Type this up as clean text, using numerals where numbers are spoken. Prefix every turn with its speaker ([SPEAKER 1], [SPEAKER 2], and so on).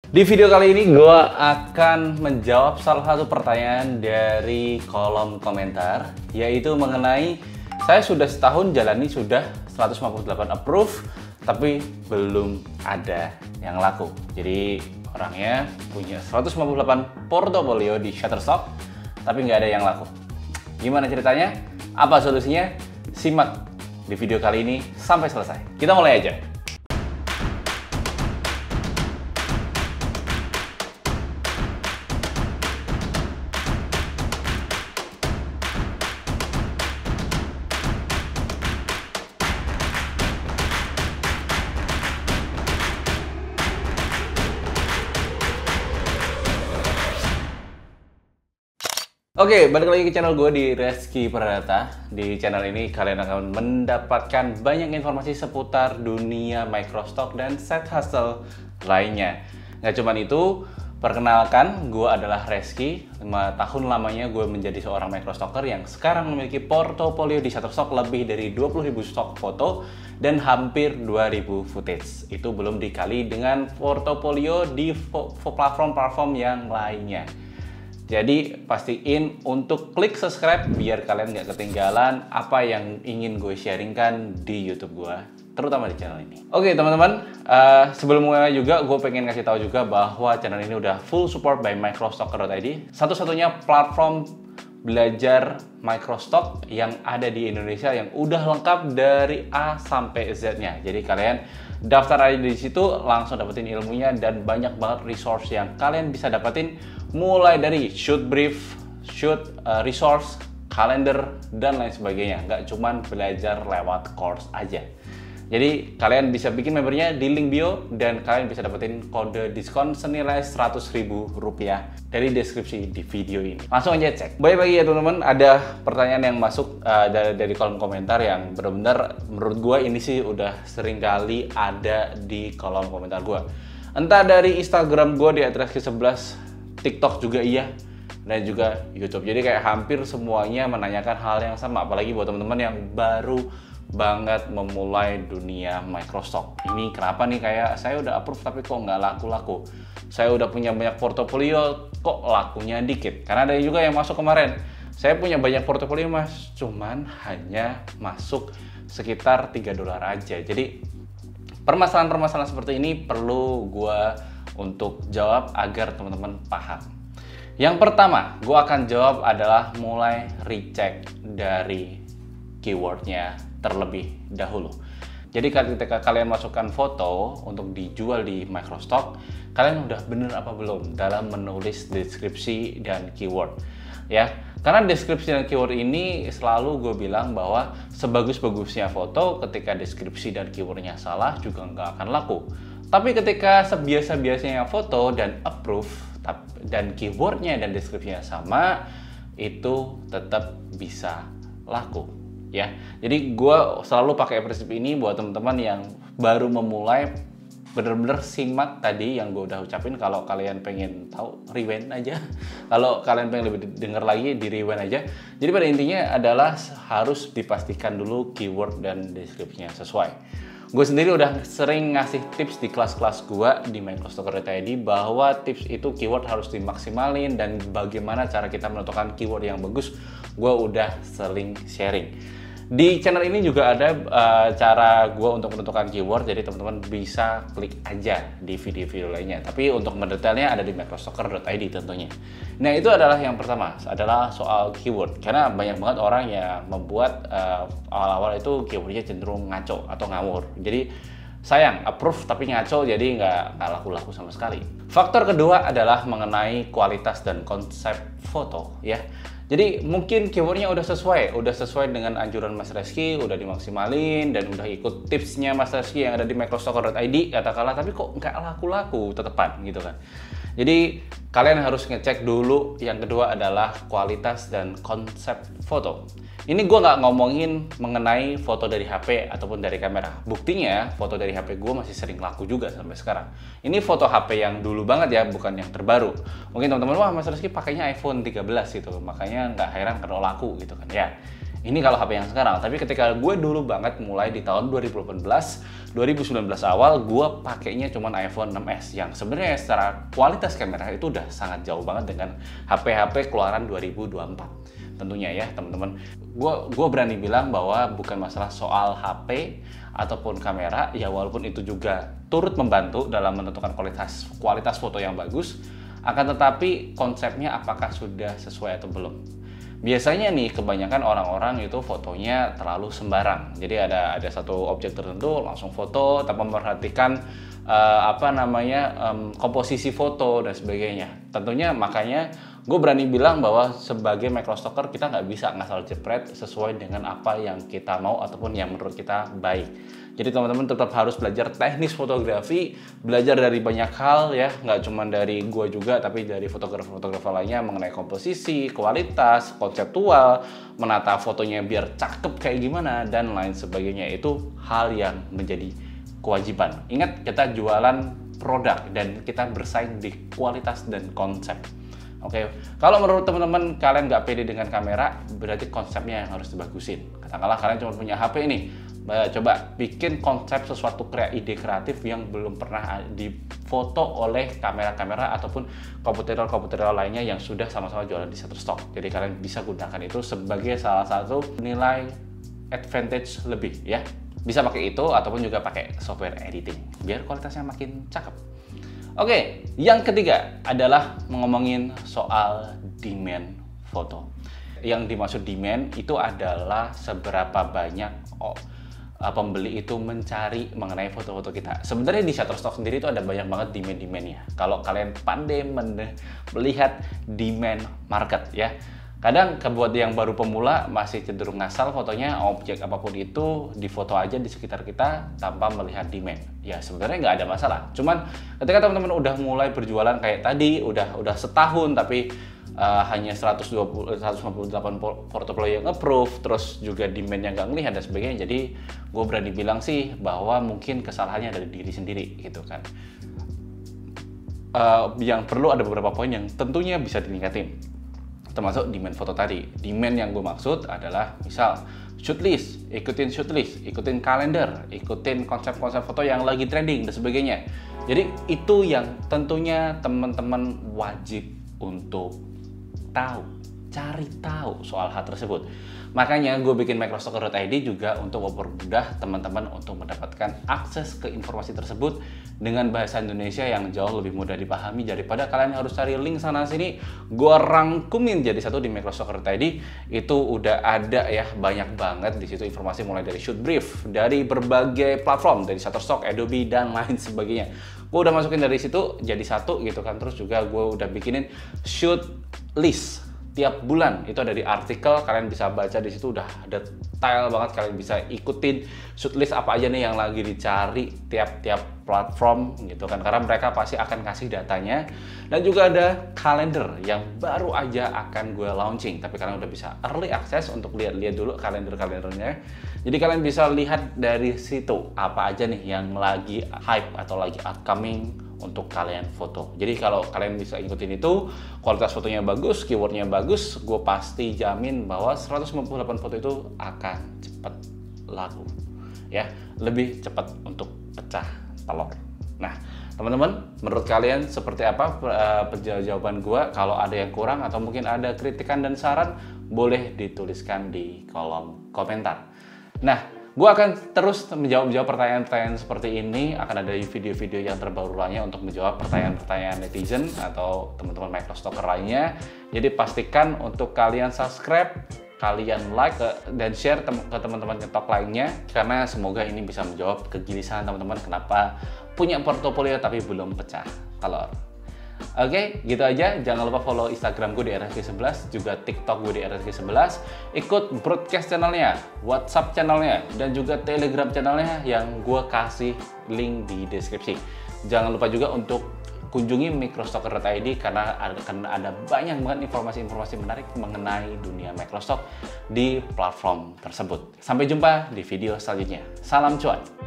[SPEAKER 1] Di video kali ini gue akan menjawab salah satu pertanyaan dari kolom komentar, yaitu mengenai saya sudah setahun jalani sudah 158 approve tapi belum ada yang laku. Jadi orangnya punya 158 portofolio di Shutterstock tapi nggak ada yang laku. Gimana ceritanya? Apa solusinya? Simak di video kali ini sampai selesai. Kita mulai aja. Oke, balik lagi ke channel gue di Reski Pradata. Di channel ini kalian akan mendapatkan banyak informasi seputar dunia microstock dan side hustle lainnya. Nggak cuman itu, perkenalkan gue adalah Reski. 5 tahun lamanya gue menjadi seorang microstocker yang sekarang memiliki portofolio di Shutterstock lebih dari 20.000 stok foto dan hampir 2.000 footage. Itu belum dikali dengan portofolio di platform-platform yang lainnya. Jadi pastiin untuk klik subscribe biar kalian nggak ketinggalan apa yang ingin gue sharingkan di YouTube gue, terutama di channel ini. Oke teman-teman, sebelum mulai juga gue pengen kasih tahu juga bahwa channel ini udah full support by microstocker.id, satu-satunya platform belajar microstock yang ada di Indonesia yang udah lengkap dari A sampai Z-nya. Jadi kalian daftar aja di situ, langsung dapetin ilmunya dan banyak banget resource yang kalian bisa dapetin mulai dari shoot brief, shoot resource, kalender, dan lain sebagainya. Nggak cuman belajar lewat course aja. Jadi kalian bisa bikin membernya di link bio dan kalian bisa dapetin kode diskon senilai Rp100.000 dari deskripsi di video ini. Langsung aja cek. Baik lagi ya teman-teman, ada pertanyaan yang masuk dari kolom komentar yang benar-benar menurut gue ini sih udah sering kali ada di kolom komentar gue. Entah dari Instagram gue di @reski11, TikTok juga iya, dan juga YouTube. Jadi kayak hampir semuanya menanyakan hal yang sama, apalagi buat teman-teman yang baru banget memulai dunia microstock. Ini kenapa nih, kayak saya udah approve tapi kok nggak laku-laku. Saya udah punya banyak portofolio kok lakunya dikit. Karena ada juga yang masuk kemarin, saya punya banyak portofolio mas, cuman hanya masuk sekitar $3 aja. Jadi permasalahan-permasalahan seperti ini perlu gue untuk jawab agar teman-teman paham. Yang pertama, gue akan jawab adalah mulai recheck dari keywordnya terlebih dahulu. Jadi ketika kalian masukkan foto untuk dijual di microstock, kalian udah bener apa belum dalam menulis deskripsi dan keyword ya. Karena deskripsi dan keyword ini selalu gue bilang bahwa sebagus-bagusnya foto, ketika deskripsi dan keywordnya salah juga nggak akan laku. Tapi ketika sebiasa-biasanya foto dan approve dan keywordnya dan deskripsinya sama, itu tetap bisa laku ya. Jadi gue selalu pakai prinsip ini buat teman-teman yang baru memulai. Bener-bener simak tadi yang gue udah ucapin. Kalau kalian pengen tahu, rewind aja. Kalau kalian pengen lebih denger lagi, di rewind aja. Jadi pada intinya adalah harus dipastikan dulu keyword dan deskripsinya sesuai. Gue sendiri udah sering ngasih tips di kelas-kelas gue di microstocker.id bahwa tips itu keyword harus dimaksimalin dan bagaimana cara kita menentukan keyword yang bagus, gue udah sering sharing. Di channel ini juga ada cara gue untuk menentukan keyword, jadi teman-teman bisa klik aja di video-video lainnya. Tapi untuk mendetailnya ada di microstocker.id tentunya. Nah itu adalah yang pertama, adalah soal keyword. Karena banyak banget orang yang membuat awal-awal itu keywordnya cenderung ngaco atau ngawur. Jadi sayang, approve tapi ngaco, jadi nggak laku-laku sama sekali. Faktor kedua adalah mengenai kualitas dan konsep foto ya. Jadi mungkin keywordnya udah sesuai dengan anjuran Mas Reski, udah dimaksimalin dan udah ikut tipsnya Mas Reski yang ada di microstocker.id katakanlah, tapi kok nggak laku-laku tetepan gitu kan. Jadi kalian harus ngecek dulu. Yang kedua adalah kualitas dan konsep foto. Ini gue nggak ngomongin mengenai foto dari HP ataupun dari kamera. Buktinya foto dari HP gue masih sering laku juga sampai sekarang. Ini foto HP yang dulu banget ya, bukan yang terbaru. Mungkin teman-teman, wah Mas Reski pakainya iPhone 13 gitu, makanya nggak heran kalau laku gitu kan ya. Ini kalau HP yang sekarang, tapi ketika gue dulu banget mulai di tahun 2018, 2019 awal, gue pakainya cuman iPhone 6s yang sebenarnya secara kualitas kamera itu udah sangat jauh banget dengan HP-HP keluaran 2024. Tentunya ya teman-teman, gue berani bilang bahwa bukan masalah soal HP ataupun kamera, ya walaupun itu juga turut membantu dalam menentukan kualitas foto yang bagus, akan tetapi konsepnya apakah sudah sesuai atau belum. Biasanya nih kebanyakan orang-orang itu fotonya terlalu sembarang. Jadi ada satu objek tertentu langsung foto tanpa memperhatikan komposisi foto dan sebagainya. Tentunya makanya gue berani bilang bahwa sebagai microstalker kita nggak bisa ngasal jepret sesuai dengan apa yang kita mau ataupun yang menurut kita baik. Jadi teman-teman tetap harus belajar teknis fotografi, belajar dari banyak hal ya, nggak cuma dari gue juga, tapi dari fotografer-fotografer lainnya mengenai komposisi, kualitas, konseptual, menata fotonya biar cakep kayak gimana, dan lain sebagainya. Itu hal yang menjadi kewajiban. Ingat, kita jualan produk dan kita bersaing di kualitas dan konsep. Oke, kalau menurut teman-teman kalian nggak pede dengan kamera, berarti konsepnya yang harus dibagusin. Katakanlah kalian cuma punya HP ini, coba bikin konsep sesuatu ide kreatif yang belum pernah difoto oleh kamera-kamera ataupun komputer lainnya yang sudah sama-sama jualan di Shutterstock. Jadi kalian bisa gunakan itu sebagai salah satu nilai advantage lebih ya. Bisa pakai itu ataupun juga pakai software editing biar kualitasnya makin cakep. Oke, yang ketiga adalah ngomongin soal demand foto. Yang dimaksud demand itu adalah seberapa banyak pembeli itu mencari mengenai foto-foto kita. Sebenarnya di Shutterstock sendiri itu ada banyak banget demand-demandnya. Kalau kalian pandai melihat demand market ya. Kadang buat yang baru pemula masih cenderung ngasal fotonya, objek apapun itu difoto aja di sekitar kita tanpa melihat demand. Ya sebenarnya nggak ada masalah. Cuman ketika teman-teman udah mulai berjualan kayak tadi, udah setahun tapi hanya 158 portofolio yang approve, terus juga demand yang nggak ngelihat dan sebagainya. Jadi gue berani bilang sih bahwa mungkin kesalahannya dari diri sendiri gitu kan. Yang perlu ada beberapa poin yang tentunya bisa ditingkatin, termasuk demand foto tadi. Demand yang gue maksud adalah misal shoot list, ikutin kalender, ikutin konsep-konsep foto yang lagi trending dan sebagainya. Jadi itu yang tentunya teman-teman wajib untuk cari tahu soal hal tersebut. Makanya gue bikin microstalker.id juga untuk mempermudah teman-teman untuk mendapatkan akses ke informasi tersebut dengan bahasa Indonesia yang jauh lebih mudah dipahami daripada kalian harus cari link sana sini. Gue rangkumin jadi satu di microstalker.id. Itu udah ada ya, banyak banget di situ informasi mulai dari shoot brief dari berbagai platform, dari Shutterstock, Adobe dan lain sebagainya. Gue udah masukin dari situ jadi satu gitu kan. Terus juga gue udah bikinin shoot list tiap bulan, itu ada di artikel, kalian bisa baca di situ, udah detail banget, kalian bisa ikutin shoot list apa aja nih yang lagi dicari tiap platform gitu kan, karena mereka pasti akan kasih datanya. Dan juga ada kalender yang baru aja akan gue launching, tapi kalian udah bisa early access untuk lihat dulu kalendernya. Jadi kalian bisa lihat dari situ apa aja nih yang lagi hype atau lagi upcoming untuk kalian foto. Jadi kalau kalian bisa ikutin itu, kualitas fotonya bagus, keywordnya bagus, gue pasti jamin bahwa 158 foto itu akan cepat laku ya, lebih cepat untuk pecah telur. Nah teman-teman, menurut kalian seperti apa jawaban gue? Kalau ada yang kurang atau mungkin ada kritikan dan saran, boleh dituliskan di kolom komentar. Nah, gue akan terus menjawab pertanyaan-pertanyaan seperti ini. Akan ada video-video yang terbaru lainnya untuk menjawab pertanyaan-pertanyaan netizen atau teman-teman microstalker lainnya. Jadi pastikan untuk kalian subscribe, kalian like dan share ke teman-teman ngetok lainnya, karena semoga ini bisa menjawab kegelisahan teman-teman kenapa punya portofolio tapi belum pecah telur. Oke, gitu aja. Jangan lupa follow Instagram gue di RSG11, juga TikTok gue di RSG11. Ikut broadcast channelnya, WhatsApp channelnya, dan juga Telegram channelnya yang gue kasih link di deskripsi. Jangan lupa juga untuk kunjungi microstalker.id karena akan ada banyak banget informasi-informasi menarik mengenai dunia microstock di platform tersebut. Sampai jumpa di video selanjutnya. Salam cuan!